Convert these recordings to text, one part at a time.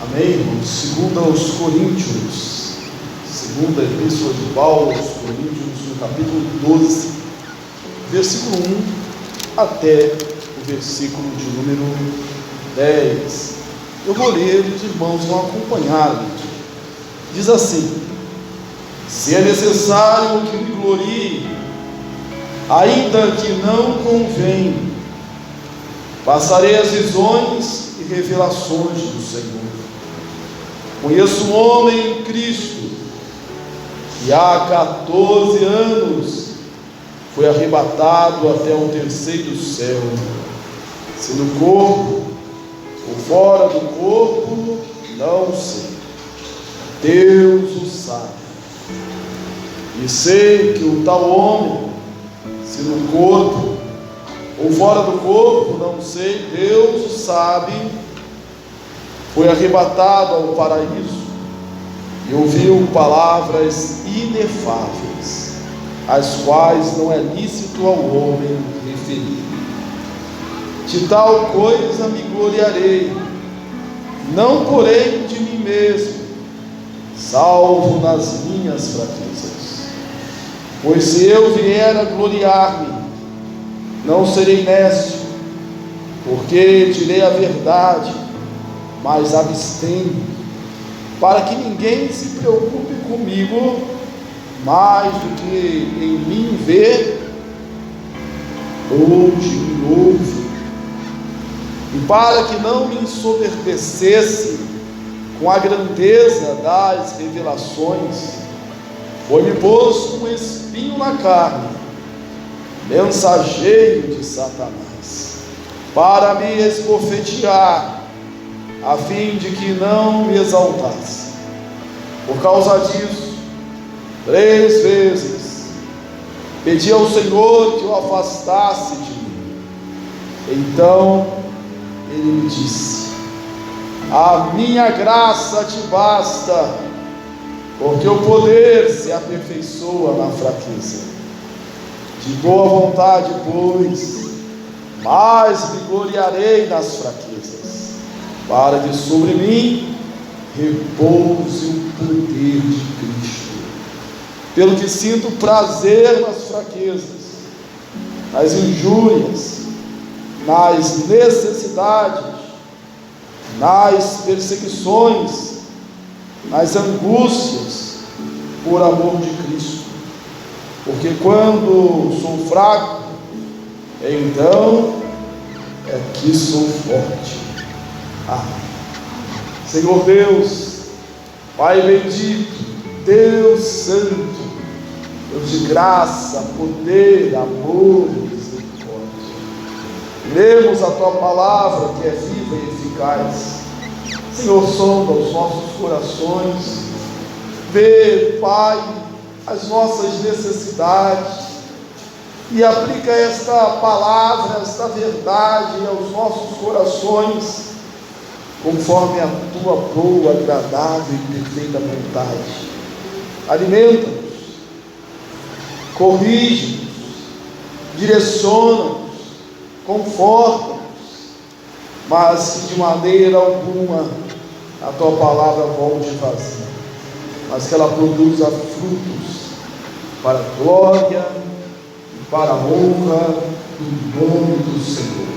Amém, irmãos? Segunda aos Coríntios, segunda epístola de Paulo aos Coríntios, no capítulo 12, versículo 1 até o versículo de número 10. Eu vou ler e os irmãos vão acompanhar. Diz assim: se é necessário que me glorie, ainda que não convém, passarei as visões e revelações do Senhor. Conheço um homem em Cristo que há 14 anos foi arrebatado até o terceiro céu, se no corpo ou fora do corpo, não sei. Deus o sabe. E sei que o tal homem, se no corpo ou fora do corpo, não sei, Deus o sabe, foi arrebatado ao paraíso e ouviu palavras inefáveis, as quais não é lícito ao homem referir. De tal coisa me gloriarei, não porém de mim mesmo, salvo nas minhas fraquezas. Pois se eu vier a gloriar-me, não serei nécio, porque direi a verdade, mas abstenho, para que ninguém se preocupe comigo mais do que em mim ver ou de mim ouvir, e para que não me ensoberbecesse com a grandeza das revelações, foi-me posto um espinho na carne, mensageiro de Satanás, para me esbofetear, a fim de que não me exaltasse. Por causa disso, 3 vezes pedi ao Senhor que o afastasse de mim. Então ele me disse: a minha graça te basta, porque o poder se aperfeiçoa na fraqueza. De boa vontade, pois, mais me gloriarei nas fraquezas, para que sobre mim repouse o poder de Cristo. Pelo que sinto prazer nas fraquezas, nas injúrias, nas necessidades, nas perseguições, nas angústias, por amor de Cristo. Porque quando sou fraco, então é que sou forte. Amém. Senhor Deus, Pai bendito, Deus santo, Deus de graça, poder, amor e misericórdia, lemos a Tua palavra que é viva e eficaz. Senhor, sonda os nossos corações, vê, Pai, as nossas necessidades e aplica esta palavra, esta verdade aos nossos corações, conforme a Tua boa, agradável e perfeita vontade. Alimenta-nos, corrige-nos, direciona-nos, conforta-nos, mas que de maneira alguma a Tua palavra volte vazia, mas que ela produza frutos para a glória e para a honra do nome do Senhor.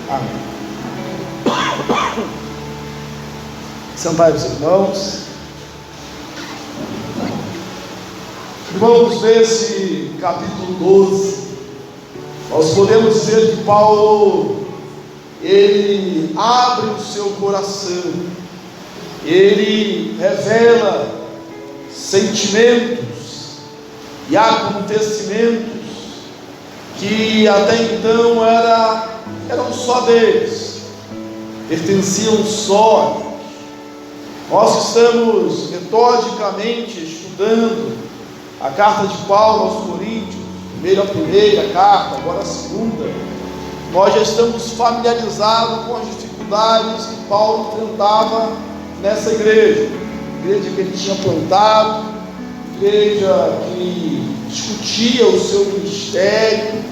Amém. Sentai-vos, irmãos. Irmãos, nesse capítulo 12, nós podemos dizer que Paulo, ele abre o seu coração, ele revela sentimentos e acontecimentos que até então eram só deles, pertenciam só a Deus. Nós estamos metodicamente estudando a carta de Paulo aos Coríntios, primeiro a primeira carta, agora a segunda. Nós já estamos familiarizados com as dificuldades que Paulo enfrentava nessa igreja que ele tinha plantado, igreja que discutia o seu ministério,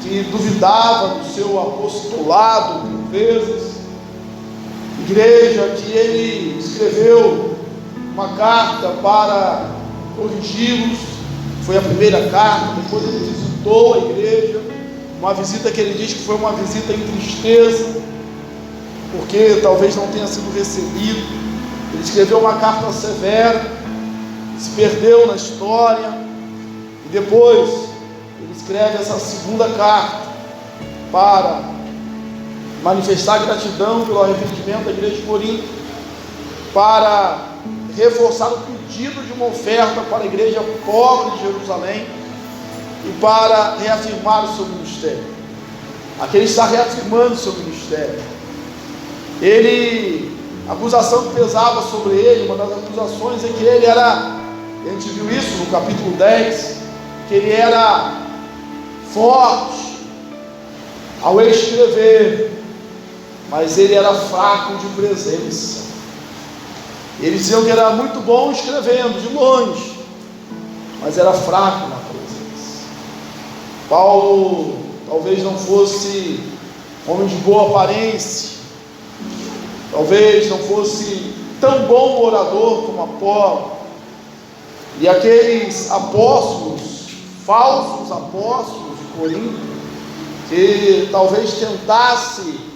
que duvidava do seu apostolado por vezes, igreja que ele escreveu uma carta para corrigi-los. Foi a primeira carta. Depois ele visitou a igreja, uma visita que ele diz que foi uma visita em tristeza, porque talvez não tenha sido recebido. Ele escreveu uma carta severa, se perdeu na história, e depois ele escreve essa segunda carta para manifestar gratidão pelo arrependimento da igreja de Corinto, para reforçar o pedido de uma oferta para a igreja pobre de Jerusalém e para reafirmar o seu ministério. Aqui ele está reafirmando o seu ministério. A acusação que pesava sobre ele, uma das acusações é que ele era, a gente viu isso no capítulo 10, que ele era forte ao escrever, mas ele era fraco de presença. Eles diziam que era muito bom escrevendo de longe, mas era fraco na presença. Paulo talvez não fosse homem de boa aparência, talvez não fosse tão bom orador como Apolo, e aqueles apóstolos, falsos apóstolos de Corinto, que talvez tentasse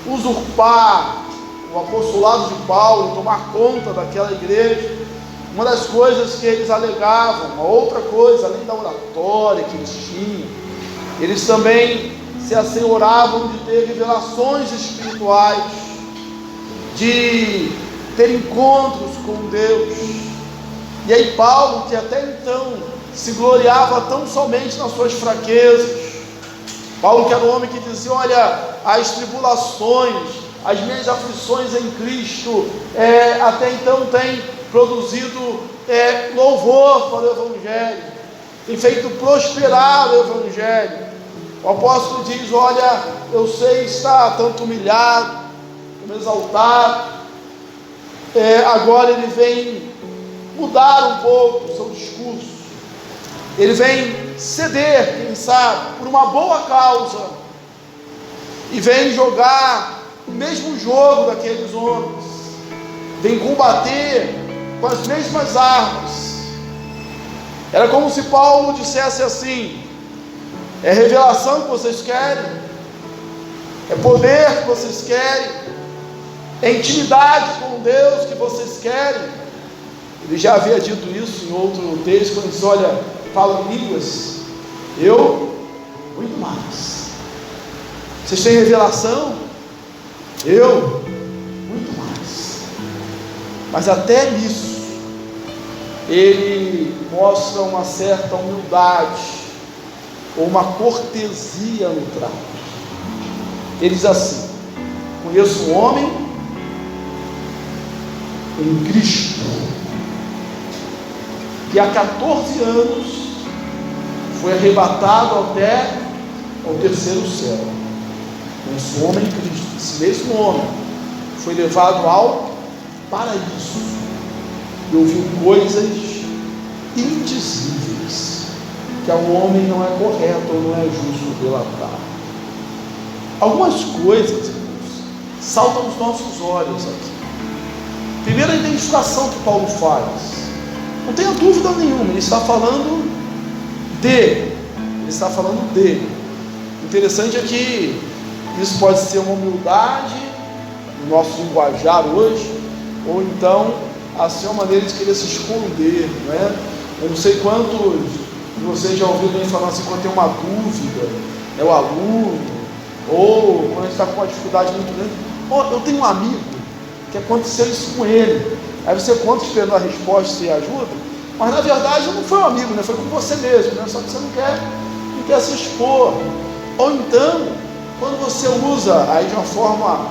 usurpar o apostolado de Paulo, tomar conta daquela igreja. Uma das coisas que eles alegavam, uma outra coisa, além da oratória que eles tinham, eles também se assenhoravam de ter revelações espirituais, de ter encontros com Deus. E aí Paulo, que até então se gloriava tão somente nas suas fraquezas, Paulo, que era um homem que dizia: olha, as tribulações, as minhas aflições em Cristo, até então tem produzido louvor para o Evangelho, tem feito prosperar o Evangelho. O apóstolo diz: olha, eu sei estar tanto humilhado, como exaltado. Agora ele vem mudar um pouco o seu discurso, ele vem ceder, quem sabe, por uma boa causa, e vem jogar o mesmo jogo daqueles homens, vem combater com as mesmas armas. Era como se Paulo dissesse assim: é revelação que vocês querem, é poder que vocês querem, é intimidade com Deus que vocês querem. Ele já havia dito isso em outro texto, quando diz: olha, falo em línguas, eu muito mais. Vocês têm revelação? Eu muito mais. Mas até nisso ele mostra uma certa humildade, ou uma cortesia no trato. Ele diz assim: conheço um homem em Cristo que há 14 anos foi arrebatado até ao terceiro céu. Conheço um homem em Cristo. Esse mesmo homem foi levado ao paraíso e ouviu coisas indizíveis que ao homem não é correto ou não é justo relatar. Algumas coisas, irmãos, saltam aos nossos olhos aqui. Primeiro, a identificação que Paulo faz. Não tenha dúvida nenhuma, ele está falando dele. Ele está falando dele. O interessante é que isso pode ser uma humildade no nosso linguajar hoje, ou então assim uma maneira de querer se esconder, não é? Eu não sei quantos de vocês já ouviram alguém falar assim, quando tem uma dúvida, é o aluno, ou quando a gente está com uma dificuldade muito grande. Eu tenho um amigo que aconteceu isso com ele. Aí você conta esperando a resposta e ajuda, mas na verdade não foi um amigo, né? Foi com você mesmo, né? Só que você não quer se expor. Ou então, quando você usa aí de uma forma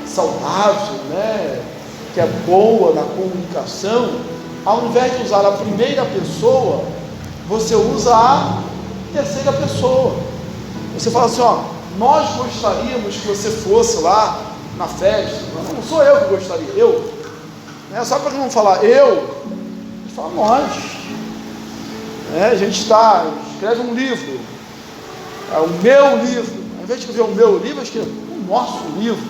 saudável, né, que é boa na comunicação, ao invés de usar a primeira pessoa, você usa a terceira pessoa. Você fala assim: ó, nós gostaríamos que você fosse lá na festa. Não sou eu que gostaria, eu. Só para não falar eu, a gente fala nós. A gente escreve um livro, o meu livro. Ao invés de escrever o meu livro, eu escrevo o nosso livro.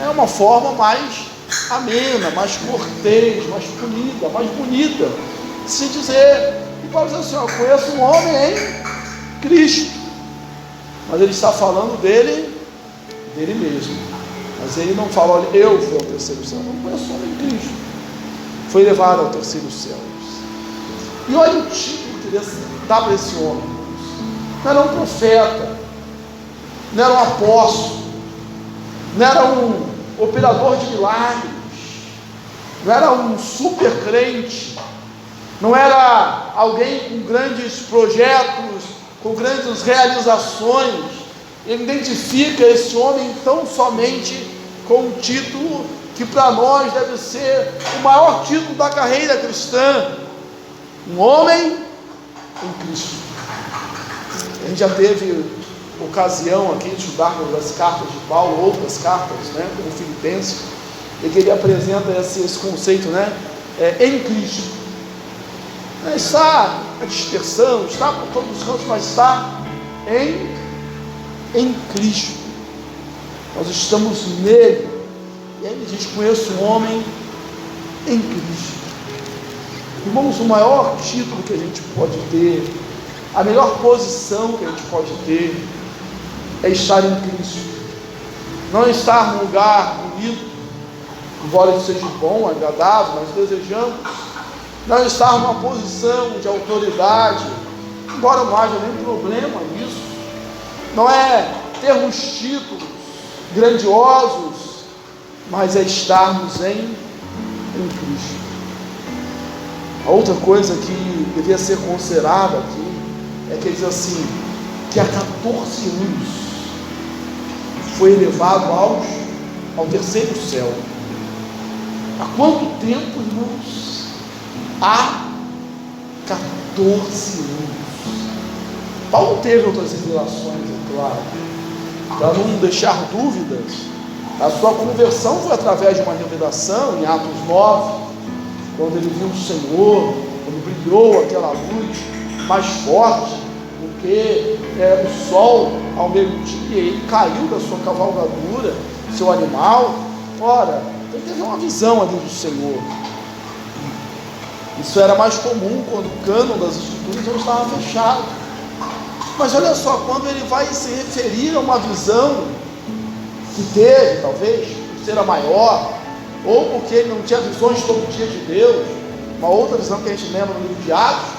É uma forma mais amena, mais cortês, mais polida, mais bonita de se dizer. E Paulo diz assim: eu conheço um homem em Cristo, mas ele está falando dele mesmo. Mas ele não fala: olha, eu fui ao terceiro céu. Não, conheço um homem em Cristo, foi levado ao terceiro céu. E olha o título que ele dá para esse homem: não era um profeta, não era um apóstolo, não era um operador de milagres, não era um super crente, não era alguém com grandes projetos, com grandes realizações. Ele identifica esse homem tão somente com um título que para nós deve ser o maior título da carreira cristã: um homem em Cristo. A gente já teve ocasião aqui de estudarmos as cartas de Paulo, outras cartas, né, como Filipenses, e que ele apresenta esse conceito, né, em Cristo. Está a dispersão, está por todos os cantos, mas está em Cristo. Nós estamos nele. E aí ele diz: conheço um homem em Cristo. Irmãos, o maior título que a gente pode ter, a melhor posição que a gente pode ter, é estar em Cristo. Não estar num lugar bonito, embora isso seja bom, agradável, mas desejamos. Não estar numa posição de autoridade, embora não haja nenhum problema nisso. Não é termos títulos grandiosos, mas é estarmos em Cristo. A outra coisa que devia ser considerada aqui é que ele diz assim, que há 14 anos foi elevado ao terceiro céu. Há quanto tempo, irmãos? Há 14 anos. Paulo teve outras revelações, é claro, para não deixar dúvidas. A sua conversão foi através de uma revelação em Atos 9, quando ele viu o Senhor, quando brilhou aquela luz mais forte do que o sol ao meio-dia, ele caiu da sua cavalgadura, seu animal. Ora, ele teve uma visão ali do Senhor. Isso era mais comum quando o cânon das escrituras não estava fechado. Mas olha só, quando ele vai se referir a uma visão que teve, talvez, por ser a maior, ou porque ele não tinha visões todo dia de Deus, uma outra visão que a gente lembra no livro de Atos,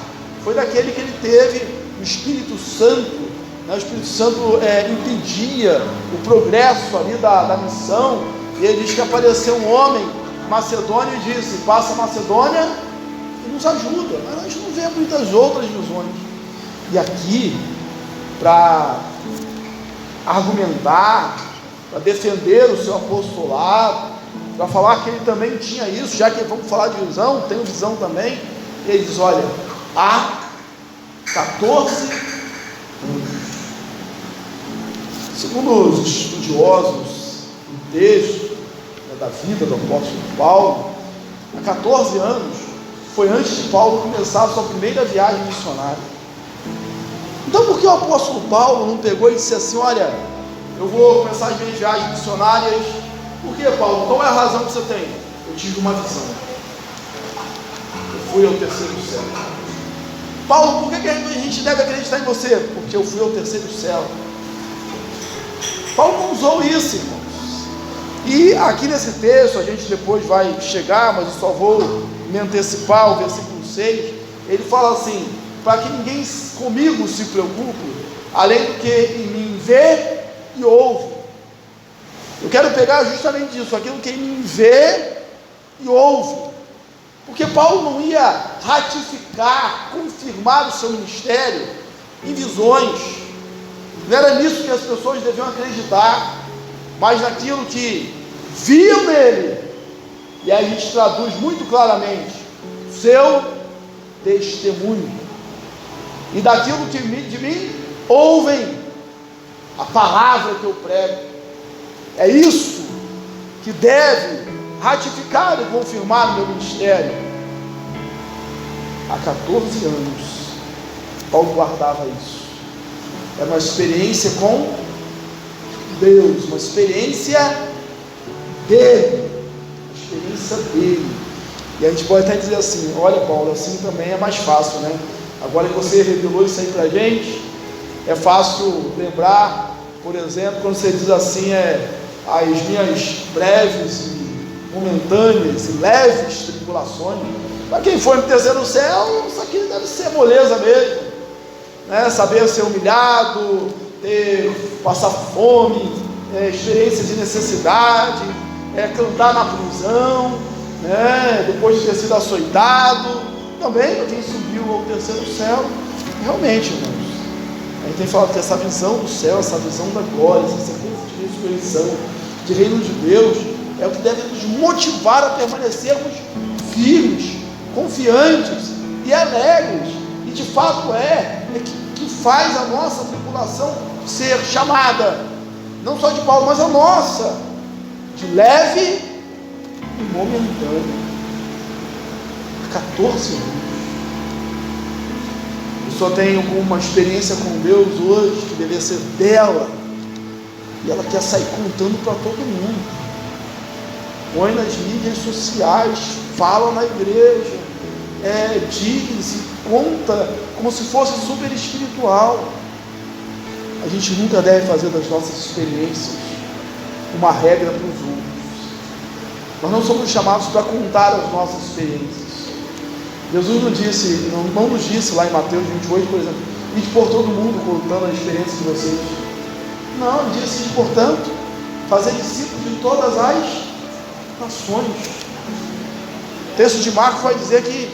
foi daquele que ele teve o Espírito Santo, né? O Espírito Santo impedia o progresso ali da missão, e ele diz que apareceu um homem macedônio e disse: passa a Macedônia e nos ajuda. Mas a gente não vê muitas outras visões. E aqui, para argumentar, para defender o seu apostolado, para falar que ele também tinha isso, já que vamos falar de visão, tem visão também, ele diz: olha, há 14 anos. Segundo os estudiosos do texto, da vida do apóstolo Paulo, há 14 anos foi antes de Paulo começar a sua primeira viagem missionária. Então por que o apóstolo Paulo não pegou e disse assim: olha, eu vou começar as minhas viagens missionárias? Por que, Paulo? Qual é a razão que você tem? Eu tive uma visão, eu fui ao terceiro céu. Paulo, por que a gente deve acreditar em você? Porque eu fui ao terceiro céu. Paulo não usou isso, irmãos. E aqui nesse texto, a gente depois vai chegar, mas eu só vou me antecipar ao versículo 6, ele fala assim: para que ninguém comigo se preocupe, além do que em mim vê e ouve. Eu quero pegar justamente isso, aquilo que em mim vê e ouve, porque Paulo não ia ratificar, confirmar o seu ministério em visões, não era nisso que as pessoas deviam acreditar, mas naquilo que viam nele. E aí a gente traduz muito claramente: seu testemunho, e daquilo que de mim ouvem, a palavra que eu prego. É isso que deve ratificar e confirmar o meu ministério. Há 14 anos Paulo guardava isso. Era uma experiência com Deus, uma experiência dele, a experiência dele. E a gente pode até dizer assim: olha, Paulo, assim também é mais fácil, né? Agora que você revelou isso aí pra gente, é fácil lembrar, por exemplo, quando você diz assim, as minhas breves e momentâneas e leves tribulações. Para quem for no terceiro céu, isso aqui deve ser moleza mesmo, né? Saber ser humilhado, passar fome, experiência de necessidade, cantar na prisão, né? Depois de ter sido açoitado. Também para quem subiu ao terceiro céu. Realmente, irmãos, a gente tem falado que essa visão do céu, essa visão da glória, essa sequência de ressurreição, de reino de Deus, é o que deve nos motivar a permanecermos firmes, confiantes e alegres. E de fato que faz a nossa tribulação ser chamada, não só de Paulo, mas a nossa, de leve e momentânea. 14 anos. A pessoa tem alguma experiência com Deus hoje, que deveria ser dela, e ela quer sair contando para todo mundo. Põe nas mídias sociais, fala na igreja, diz e conta como se fosse super espiritual. A gente nunca deve fazer das nossas experiências uma regra para os outros. Nós não somos chamados para contar as nossas experiências. Jesus não nos disse lá em Mateus 28, por exemplo, ide por todo mundo contando a experiência de vocês. Não, ele disse, portanto, fazer discípulos de todas as nações. O texto de Marcos vai dizer que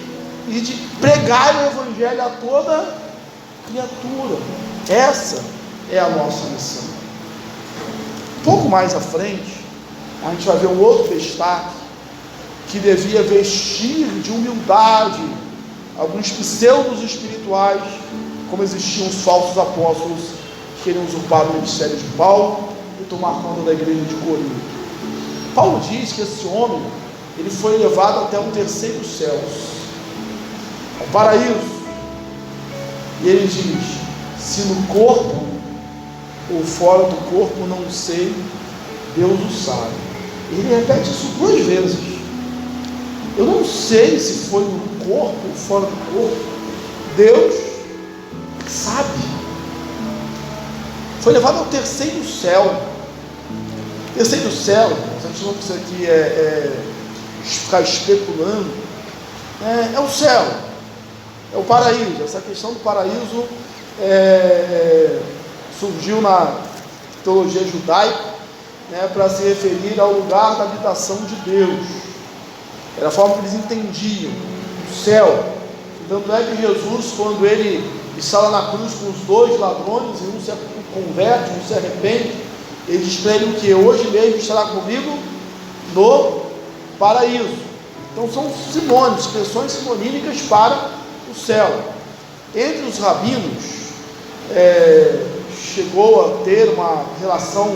ide pregar o evangelho a toda criatura. Essa é a nossa missão. Um pouco mais à frente, a gente vai ver um outro destaque, que devia vestir de humildade alguns pseudos espirituais, como existiam os falsos apóstolos que queriam usurpar o ministério de Paulo e tomar conta da igreja de Corinto. Paulo diz que esse homem, ele foi levado até o terceiro céu, ao paraíso, e ele diz: se no corpo ou fora do corpo não sei, Deus o sabe. Ele repete isso 2 vezes. Eu não sei se foi no corpo ou fora do corpo, Deus sabe. Foi levado ao terceiro céu. Terceiro céu, a gente não precisa aqui ficar especulando, é o céu, é o paraíso. Essa questão do paraíso surgiu na teologia judaica, para se referir ao lugar da habitação de Deus. Era a forma que eles entendiam o céu. Tanto é que Jesus, quando ele está lá na cruz com os 2 ladrões, e um se converte, um se arrepende, ele diz para ele que hoje mesmo estará comigo no paraíso. Então são sinônimos, expressões sinonímicas para o céu. Entre os rabinos, chegou a ter uma relação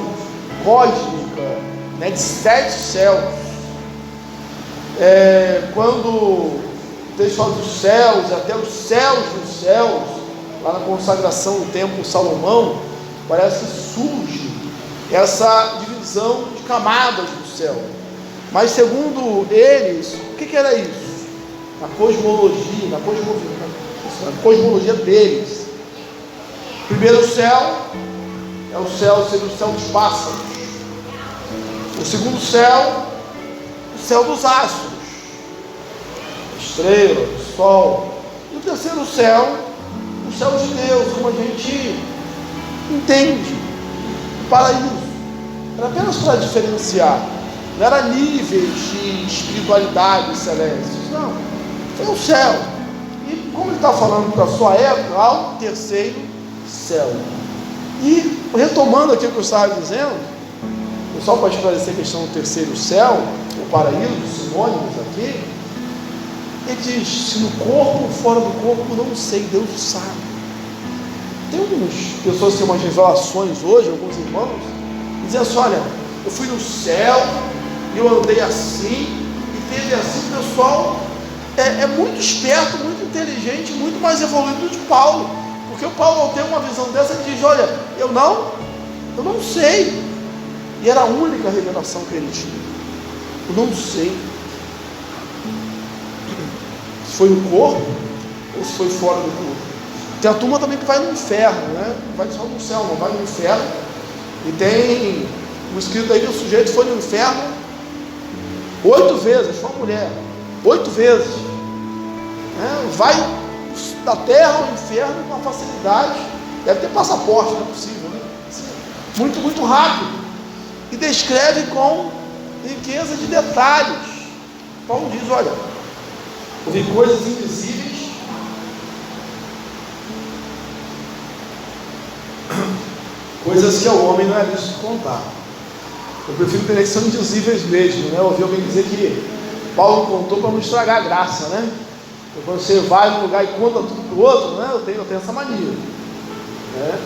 cósmica, de 7 céus. Quando o texto fala dos céus, até os céus dos céus, lá na consagração do templo de Salomão, parece que surge essa divisão de camadas do céu. Mas segundo eles, o que era isso? Na cosmologia deles, o primeiro céu é o céu, seria o céu dos pássaros. O segundo céu, o céu dos astros, estrela, do sol. E o terceiro céu, o céu de Deus, como a gente entende, o paraíso. Era apenas para diferenciar, não era níveis de espiritualidade celestes, não, foi o céu. E como ele está falando para a sua época, ao terceiro céu. E retomando aqui o que eu estava dizendo, só para esclarecer a questão do terceiro céu, o paraíso, os sinônimos aqui, ele diz: se no corpo ou fora do corpo, não sei, Deus sabe. Tem algumas pessoas que têm umas revelações hoje, alguns irmãos, dizem assim: olha, eu fui no céu, e eu andei assim, e teve assim. O pessoal é muito esperto, muito inteligente, muito mais evoluído do que Paulo, porque o Paulo, ao ter uma visão dessa, ele diz: olha, eu não sei. E era a única revelação que ele tinha. Eu não sei se foi no corpo ou se foi fora do corpo. Tem a turma também que vai no inferno, né? Não vai só no céu, não vai no inferno. E tem um escrito aí que o sujeito foi no inferno 8 vezes, foi uma mulher, 8 vezes, né? Vai da terra ao inferno com uma facilidade, deve ter passaporte, não é possível, né? Muito, muito rápido, e descreve com riqueza de detalhes. Paulo diz: olha, eu vi coisas invisíveis, coisas que ao homem não é lícito contar. Eu prefiro entender que são indizíveis mesmo, né? Eu ouvi alguém dizer que Paulo contou para não estragar a graça, né? Então, quando você vai num lugar e conta tudo para o outro, né? Eu tenho essa mania, né?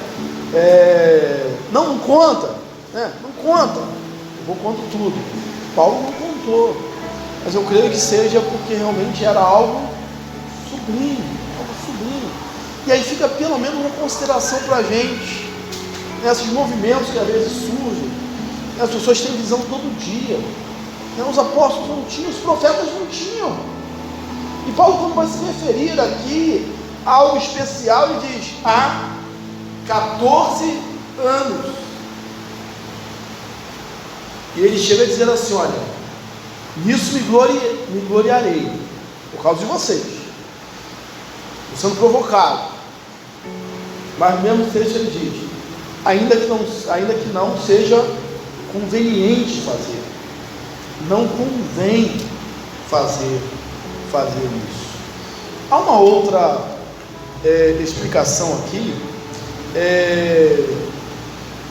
Não conta, né? Não conta. Eu conto tudo. Paulo não contou, mas eu creio que seja porque realmente era algo sublime, algo sublime. E aí fica pelo menos uma consideração para a gente, nesses movimentos que às vezes surgem. As pessoas têm visão todo dia, os apóstolos não tinham, os profetas não tinham. E Paulo, quando vai se referir aqui a algo especial, ele diz: há 14 anos. E ele chega a dizer assim: olha, nisso me gloriarei, por causa de vocês. Estou sendo provocado. Mas no mesmo texto ele diz: ainda que não seja conveniente fazer, não convém fazer isso. Há uma outra explicação aqui.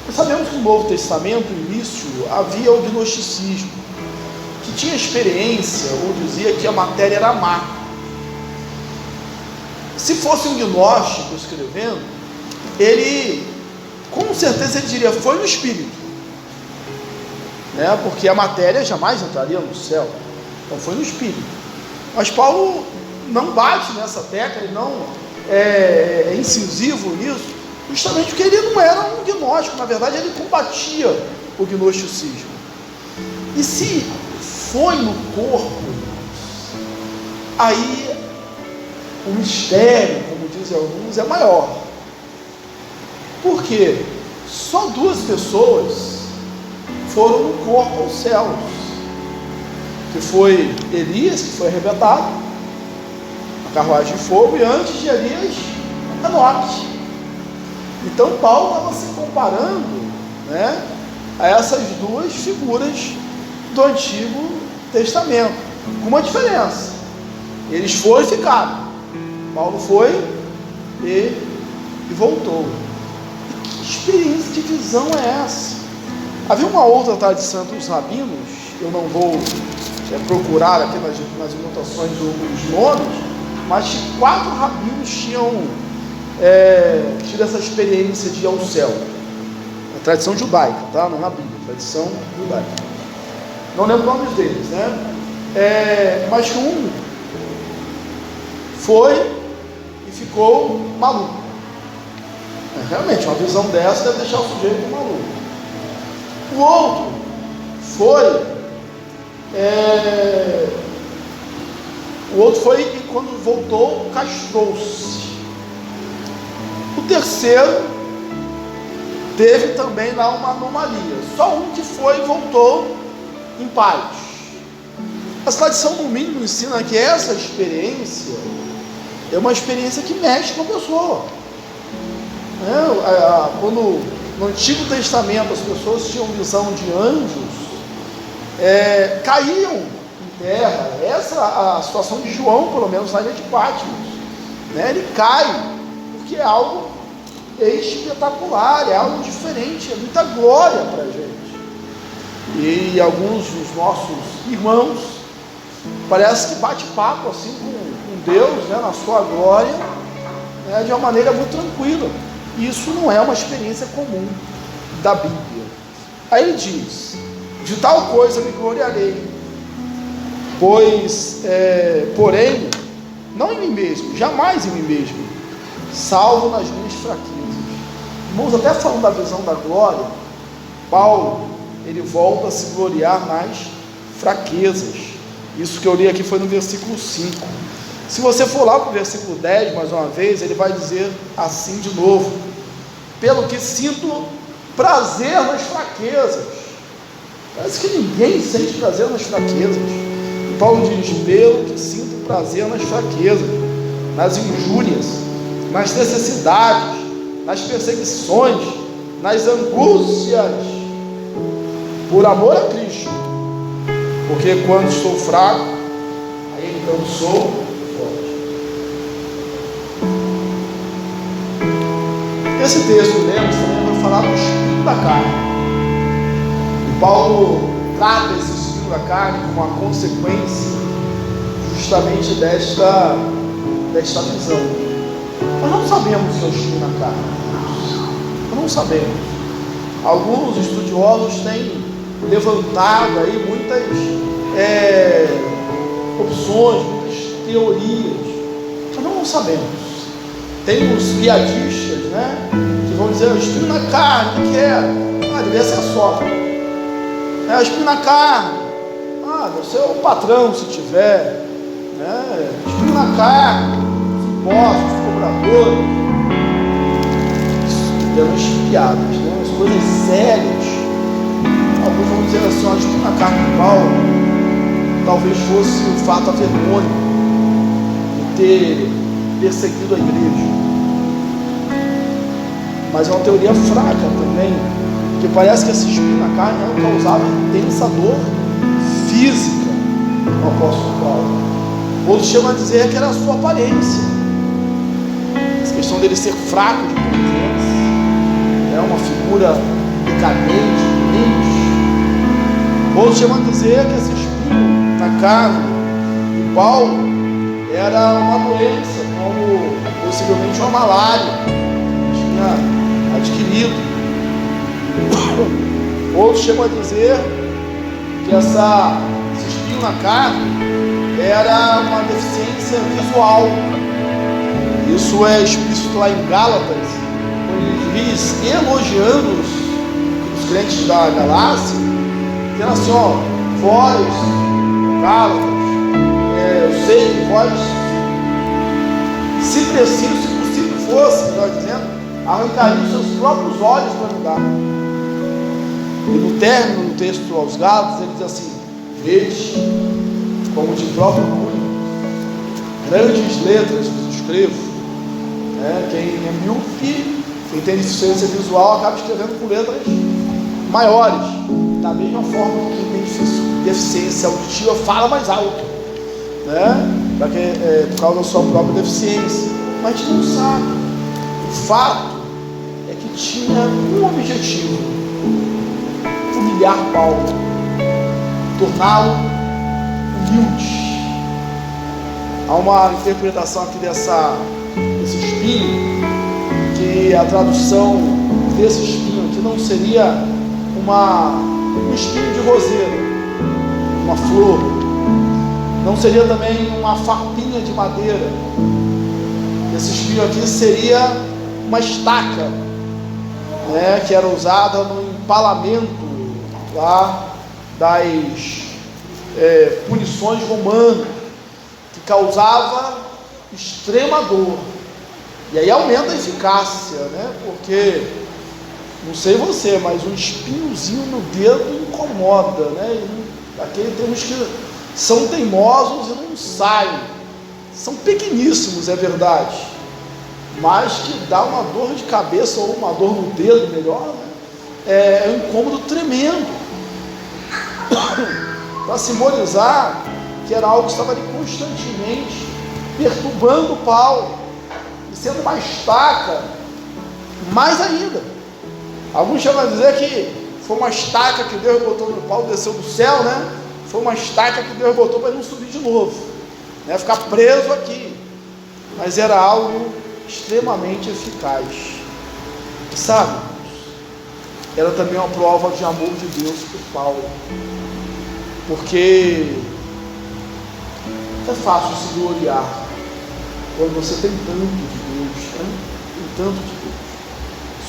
Nós sabemos que no Novo Testamento, no início, havia o gnosticismo, que tinha experiência, ou dizia que a matéria era má. Se fosse um gnóstico escrevendo, ele, com certeza, ele diria: foi no Espírito, né? Porque a matéria jamais entraria no céu, então foi no Espírito. Mas Paulo não bate nessa tecla, ele não é incisivo nisso, justamente porque ele não era um gnóstico. Na verdade, ele combatia o gnosticismo. E se foi no corpo, aí o mistério, como dizem alguns, é maior. Por quê? Só 2 pessoas foram no corpo aos céus, que foi Elias, que foi arrebatado na carruagem de fogo, e antes de Elias, Enoque. Então Paulo estava se comparando, né, a essas 2 figuras do Antigo Testamento, com uma diferença: eles foram e ficaram, Paulo foi e voltou. E que experiência de visão é essa? Havia uma outra tradição dos rabinos, eu não vou procurar aqui nas anotações os nomes, mas 4 rabinos tinham tido essa experiência de ir ao céu. A tradição judaica, tá? Não rabina, tradição judaica. Não lembro os nomes deles, né? Mas um foi e ficou maluco. Realmente, uma visão dessa deve deixar o sujeito maluco. O outro foi e quando voltou, castrou-se. O terceiro teve também lá uma anomalia. Só um que foi e voltou em paz. A tradição, no mínimo, ensina que essa experiência é uma experiência que mexe com a pessoa. Quando no Antigo Testamento as pessoas tinham visão de anjos, caíam em terra. Essa é a situação de João, pelo menos na ilha de Patmos, né? Ele cai, porque é algo espetacular, é algo diferente, é muita glória para a gente. E alguns dos nossos irmãos parece que bate papo assim com Deus, né, na sua glória, né, de uma maneira muito tranquila. Isso não é uma experiência comum da Bíblia. Aí ele diz: de tal coisa me gloriarei, pois, porém, não em mim mesmo, jamais em mim mesmo, salvo nas minhas fraquezas. Irmãos, até falando da visão da glória, Paulo, ele volta a se gloriar nas fraquezas. Isso que eu li aqui foi no versículo 5. Se você for lá para o versículo 10, mais uma vez, ele vai dizer assim de novo: pelo que sinto prazer nas fraquezas. Parece que ninguém sente prazer nas fraquezas. E Paulo diz: pelo que sinto prazer nas fraquezas, nas injúrias, nas necessidades, nas perseguições, nas angústias, por amor a Cristo. Porque quando estou fraco, aí então sou forte. Esse texto que lemos também vai falar do espinho da carne. E Paulo trata esse espinho da carne como uma consequência justamente desta visão. Nós não sabemos o que é o espinho na carne. Nós não sabemos. Alguns estudiosos têm levantado aí muitas opções, muitas teorias. Nós não sabemos. Tem uns piadistas, né, que vão dizer: o espinho na carne, o que é? Devia ser a sogra. O espinho na carne, deve ser o patrão, se tiver, né? Espinho na carne, os impostos, os cobradores. Temos piadas, né? As coisas sérias. Alguns vão dizer assim: o espinho na carne de Paulo talvez fosse o fato avergonho de ter perseguido a igreja. Mas é uma teoria fraca também, que parece que esse espinho na carne não causava intensa dor física no apóstolo Paulo. Outros chegam a dizer que era a sua aparência, essa questão dele ser fraco de presença, uma figura decadente, doente. Outros chegam a dizer que esse espinho na carne de Paulo era uma doença, como possivelmente uma malária que tinha adquirido. Outros chegam a dizer que esse espinho na carne era uma deficiência visual. Isso é explícito lá em Gálatas, quando ele diz, elogiando os crentes da Galácia, dizendo assim: vós, Gálatas, eu sei que vós, se preciso, se possível fosse, melhor dizendo, arrancariam os seus próprios olhos para me dar. E no término do texto aos Gálatas, ele diz assim: vede como de próprio punho, grandes letras vos escrevo. Quem é míope, quem tem deficiência visual, acaba escrevendo com letras maiores. Da mesma forma que quem tem deficiência auditiva fala mais alto, por causa da sua própria deficiência. Mas a gente não sabe. O fato é que tinha um objetivo: humilhar Paulo, torná-lo humilde. Há uma interpretação aqui desse espinho, que a tradução desse espinho aqui não seria um espinho de roseira, uma flor, não seria também uma farpinha de madeira. Esse espinho aqui seria uma estaca, que era usada no empalamento lá das punições romanas, que causava extrema dor. E aí aumenta a eficácia, porque, não sei você, mas um espinhozinho no dedo incomoda, Aqui temos que são teimosos e não saem, são pequeníssimos, é verdade, mas que dá uma dor de cabeça ou uma dor no dedo, melhor, é um incômodo tremendo, para simbolizar que era algo que estava ali constantemente perturbando Paulo, e sendo uma estaca mais ainda. Alguns chegam a dizer que foi uma estaca que Deus botou no Paulo, desceu do céu, foi uma estaca que Deus botou para ele não subir de novo, ficar preso aqui, mas era algo extremamente eficaz. E sabe, era também uma prova de amor de Deus por Paulo, porque é fácil se gloriar quando você tem tanto de Deus, tem tanto de Deus.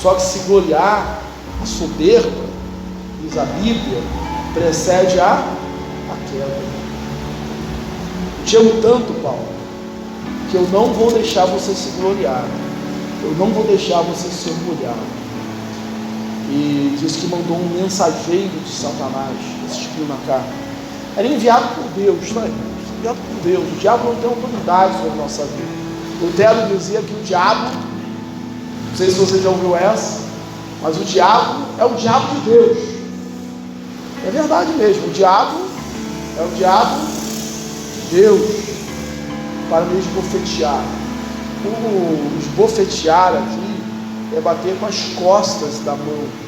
Só que se gloriar, a soberba, diz a Bíblia, precede a a queda. Te amo tanto, Paulo, que eu não vou deixar você se gloriar, eu não vou deixar você se orgulhar. E diz que mandou um mensageiro de Satanás, esse espinho na carne. Era enviado por Deus, tá, irmãos? Enviado por Deus. O diabo não tem autoridade sobre a nossa vida. Lutero dizia que o diabo, não sei se você já ouviu essa, mas o diabo é o diabo de Deus. É verdade mesmo, o diabo é o diabo de Deus, para nos esbofetear. O esbofetear aqui é bater com as costas da mão.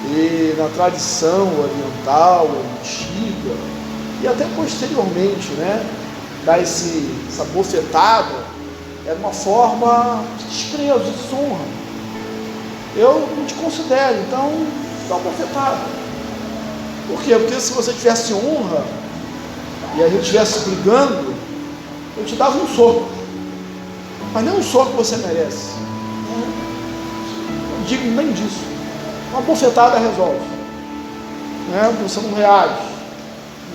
E na tradição oriental, antiga, e até posteriormente, né, dar essa bofetada, era uma forma de desprezo, de desonra. Eu não te considero, então dá uma bofetada. Por quê? Porque se você tivesse honra e a gente estivesse brigando, eu te dava um soco, mas nem um soco que você merece. Não digo nem disso. Uma bofetada resolve, né? Você não reage.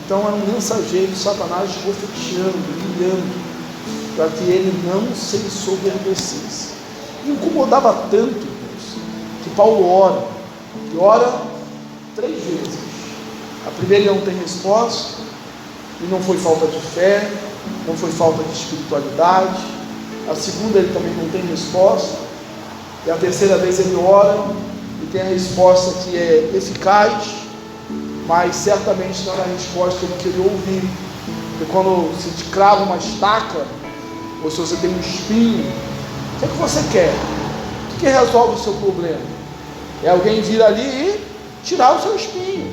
Então é um mensageiro de Satanás bofeteando, humilhando, para que ele não se ensoberbecesse. Incomodava tanto isso, que Paulo ora, e ora 3 vezes. A primeira ele não tem resposta, e não foi falta de fé, não foi falta de espiritualidade. A segunda ele também não tem resposta, e a terceira vez ele ora, e tem a resposta que é eficaz, mas certamente não era a resposta que ele queria ouvir. Porque quando se te crava uma estaca, ou se você tem um espinho, o que é que você quer? O que resolve o seu problema? É alguém vir ali e tirar o seu espinho,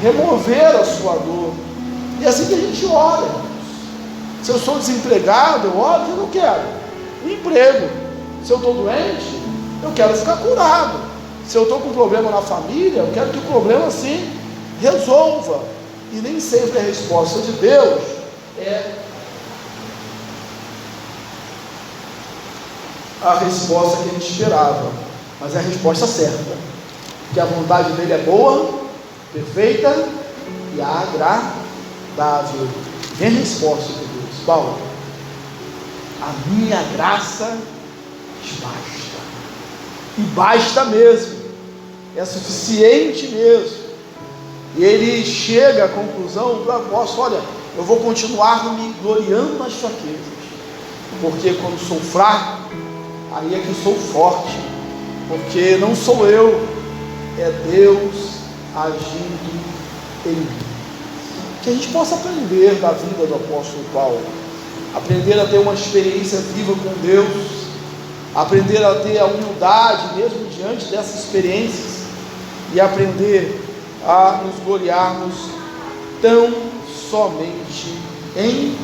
remover a sua dor. E é assim que a gente ora. Se eu sou desempregado, eu oro, eu não quero um emprego. Se eu estou doente, eu quero ficar curado. Se eu estou com um problema na família, eu quero que o problema assim resolva. E nem sempre a resposta de Deus é a resposta que a gente esperava, mas é a resposta certa, porque a vontade dele é boa, perfeita e agradável. Vem a resposta de Deus: Paulo, a minha graça te basta, e basta mesmo, é suficiente mesmo. E ele chega à conclusão do apóstolo: olha, eu vou continuar me gloriando nas fraquezas, porque quando sou fraco, aí é que sou forte, porque não sou eu, é Deus agindo em mim. Que a gente possa aprender da vida do apóstolo Paulo, aprender a ter uma experiência viva com Deus, aprender a ter a humildade mesmo diante dessas experiências, e aprender a nos gloriarmos tão somente em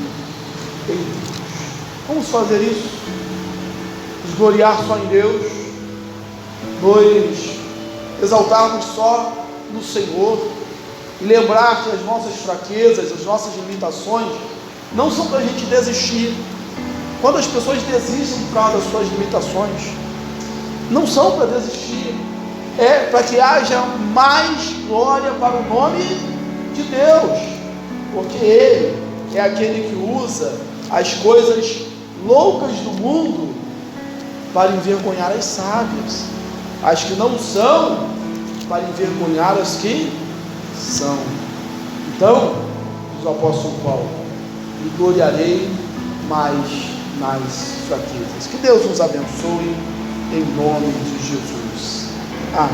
Deus. Vamos fazer isso, nos gloriar só em Deus, nos exaltarmos só no Senhor, e lembrar que as nossas fraquezas, as nossas limitações não são para a gente desistir. Quando as pessoas desistem por causa das suas limitações, não são para desistir, é para que haja mais glória para o nome de Deus, porque Ele é aquele que usa as coisas loucas do mundo para envergonhar as sábias, as que não são para envergonhar as que são. Então, diz o apóstolo Paulo: me gloriarei mais nas fraquezas. Que Deus nos abençoe em nome de Jesus. Amém.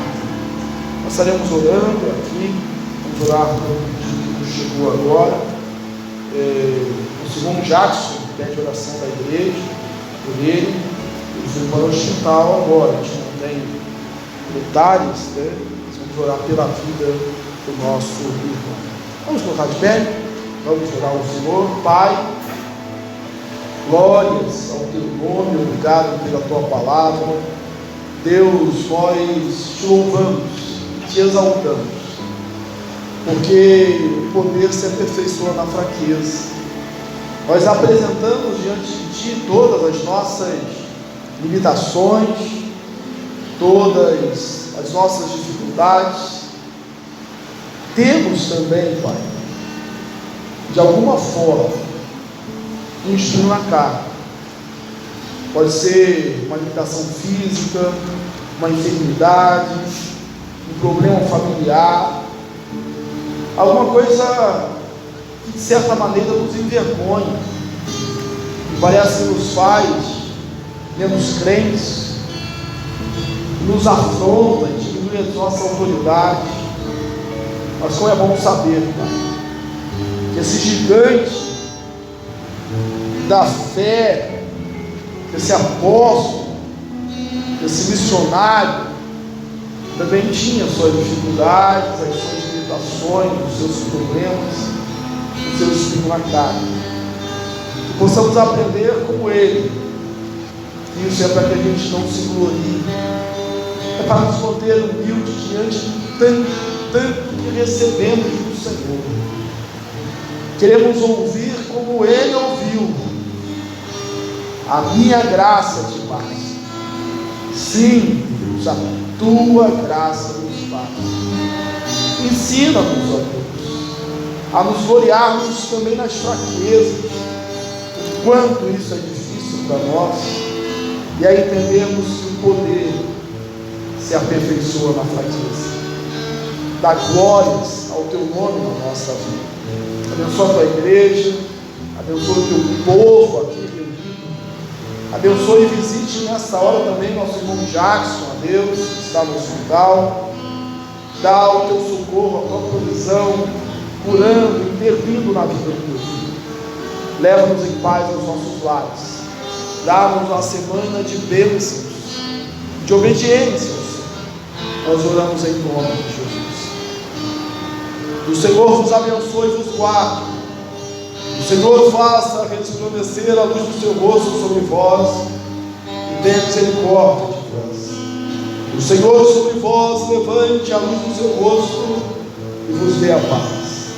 Nós estaremos orando aqui. Vamos orar para o que chegou agora. O segundo Jackson pede oração da igreja por ele. Ele foi para o hospital agora. A gente não tem detalhes, né? Vamos orar pela vida do nosso irmão. Vamos colocar de pé. Vamos orar ao Senhor. Pai, glórias ao teu nome, obrigado pela tua palavra. Deus, nós te louvamos, te exaltamos, porque o poder se aperfeiçoa na fraqueza. Nós apresentamos diante de ti todas as nossas limitações, todas as nossas dificuldades. Temos também, Pai, de alguma forma, um espinho na carne. Pode ser uma limitação física, uma enfermidade, um problema familiar, alguma coisa que de certa maneira nos envergonha, que parece que nos faz menos crentes, nos afronta, diminui a nossa autoridade. Mas como é bom saber, Pai, que esse gigante da fé, esse apóstolo, esse missionário, também tinha suas dificuldades, as suas limitações, os seus problemas, os seus espinhos na carne. Que possamos aprender como ele. Isso é para que a gente não se glorie, é para nos manter humildes diante de tanto que recebemos do Senhor. Queremos ouvir como ele ouviu: a minha graça te basta. Sim, Deus, a tua graça nos basta. Ensina-nos, ó Deus, a nos gloriarmos também nas fraquezas, o quanto isso é difícil para nós, e aí entendemos que o poder se aperfeiçoa na fraqueza. Dá glórias ao teu nome na nossa vida. Abençoa a tua igreja, abençoa o teu povo aqui reunido, abençoe e visite nessa hora também nosso irmão Jackson, a Deus, que está no hospital. Dá o teu socorro, a tua provisão, curando, intervindo na vida do teu filho. Leva-nos em paz aos nossos lares. Dá-nos uma semana de bênçãos, de obediência. Nós oramos em nome de Jesus. O Senhor vos abençoe e vos guarde. O Senhor faça resplandecer a luz do seu rosto sobre vós e tenha misericórdia de vós. O Senhor sobre vós levante a luz do seu rosto e vos dê a paz.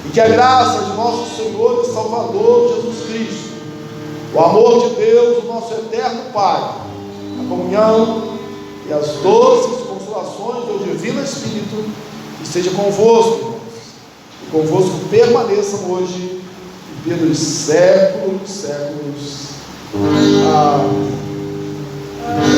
E que a graça de nosso Senhor e Salvador Jesus Cristo, o amor de Deus, o nosso eterno Pai, a comunhão e as doces consolações do Divino Espírito esteja convosco, irmãos, e convosco permaneçam hoje e pelos séculos dos séculos. Amém.